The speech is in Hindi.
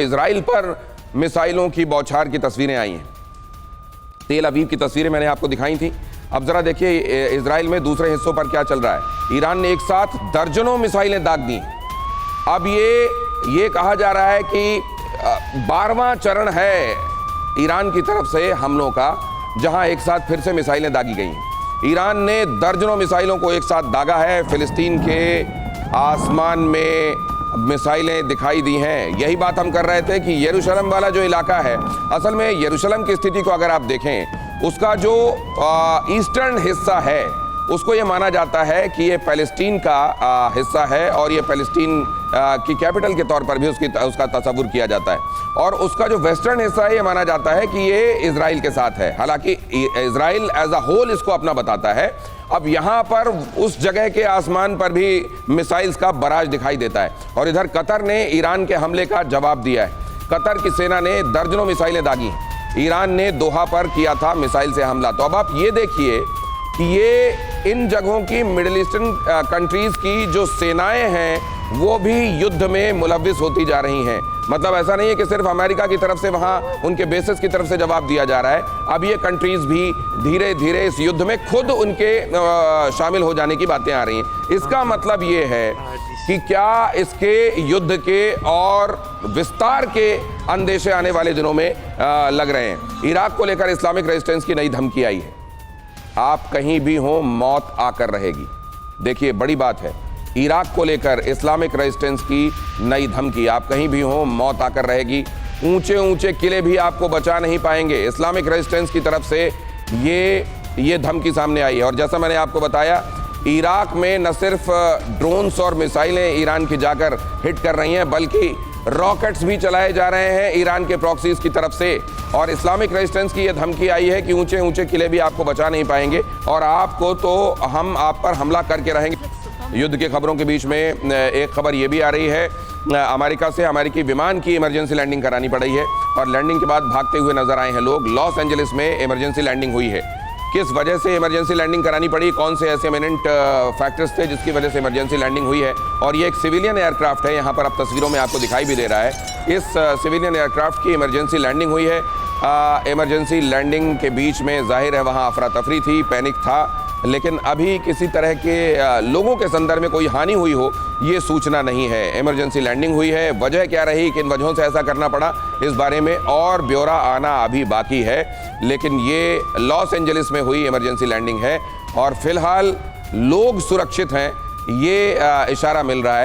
इजराइल पर मिसाइलों की बौछार की तस्वीरें आई हैं। तेल अवीव की तस्वीरें मैंने आपको दिखाई थी। अब जरा देखिए इजराइल में दूसरे हिस्सों पर क्या चल रहा है। ईरान ने एक साथ दर्जनों मिसाइलें दाग दी। अब ये कहा जा रहा है कि 12वां चरण है ईरान की तरफ से हमलों का, जहां एक साथ फिर से मिसाइलें दागी गई। ईरान ने दर्जनों मिसाइलों को एक साथ दागा है। फिलिस्तीन के आसमान में मिसाइलें दिखाई दी हैं। यही बात हम कर रहे थे कि यरूशलेम वाला जो इलाका है, असल में यरूशलेम की स्थिति को अगर आप देखें, उसका जो ईस्टर्न हिस्सा है उसको ये माना जाता है कि ये पैलेस्टीन का हिस्सा है और ये पैलेस्टीन की कैपिटल के तौर पर भी उसका तस्वुर किया जाता है। और उसका जो वेस्टर्न हिस्सा है ये माना जाता है कि ये इजराइल के साथ है। हालांकि इजराइल एज अ होल इसको अपना बताता है। अब यहाँ पर उस जगह के आसमान पर भी मिसाइल्स का बराज दिखाई देता है। और इधर कतर ने ईरान के हमले का जवाब दिया है। कतर की सेना ने दर्जनों मिसाइलें दागी। ईरान ने दोहा पर किया था मिसाइल से हमला। तो अब आप ये देखिए कि ये इन जगहों की मिडिल ईस्टर्न कंट्रीज की जो सेनाएं हैं वो भी युद्ध में मुलव्विस होती जा रही हैं। मतलब ऐसा नहीं है कि सिर्फ अमेरिका की तरफ से वहां उनके बेसिस की तरफ से जवाब दिया जा रहा है। अब ये कंट्रीज भी धीरे धीरे इस युद्ध में खुद उनके शामिल हो जाने की बातें आ रही हैं। इसका मतलब ये है कि क्या इसके युद्ध के और विस्तार के अंदेशे आने वाले दिनों में लग रहे हैं। इराक को लेकर इस्लामिक रेजिस्टेंस की नई धमकी आई है। आप कहीं भी हो, मौत आकर रहेगी। देखिए बड़ी बात है, इराक को लेकर इस्लामिक रेजिस्टेंस की नई धमकी। आप कहीं भी हो, मौत आकर रहेगी। ऊंचे ऊंचे किले भी आपको बचा नहीं पाएंगे। इस्लामिक रेजिस्टेंस की तरफ से ये धमकी सामने आई है। और जैसा मैंने आपको बताया, इराक में न सिर्फ ड्रोन्स और मिसाइलें ईरान की जाकर हिट कर रही हैं, बल्कि रॉकेट्स भी चलाए जा रहे हैं ईरान के प्रॉक्सीज की तरफ से। और इस्लामिक रेजिस्टेंस की यह धमकी आई है कि ऊंचे ऊंचे किले भी आपको बचा नहीं पाएंगे और आपको तो हम आप पर हमला करके रहेंगे। युद्ध की खबरों के बीच में एक खबर ये भी आ रही है, अमेरिका से अमेरिकी विमान की इमरजेंसी लैंडिंग करानी पड़ी है और लैंडिंग के बाद भागते हुए नजर आए हैं लोग। लॉस एंजलिस में इमरजेंसी लैंडिंग हुई है। किस वजह से इमरजेंसी लैंडिंग करानी पड़ी, कौन से ऐसे इमिनेंट फैक्टर्स थे जिसकी वजह से इमरजेंसी लैंडिंग हुई है। और ये एक सिविलियन एयरक्राफ्ट है, यहाँ पर अब तस्वीरों में आपको दिखाई भी दे रहा है। इस सिविलियन एयरक्राफ्ट की इमरजेंसी लैंडिंग हुई है। इमरजेंसी लैंडिंग के बीच में जाहिर है वहाँ अफरा तफरी थी, पैनिक था, लेकिन अभी किसी तरह के लोगों के संदर्भ में कोई हानि हुई हो ये सूचना नहीं है। इमरजेंसी लैंडिंग हुई है। वजह क्या रही, किन वजहों से ऐसा करना पड़ा, इस बारे में और ब्यौरा आना अभी बाकी है। लेकिन ये लॉस एंजलिस में हुई इमरजेंसी लैंडिंग है और फिलहाल लोग सुरक्षित हैं, ये इशारा मिल रहा है।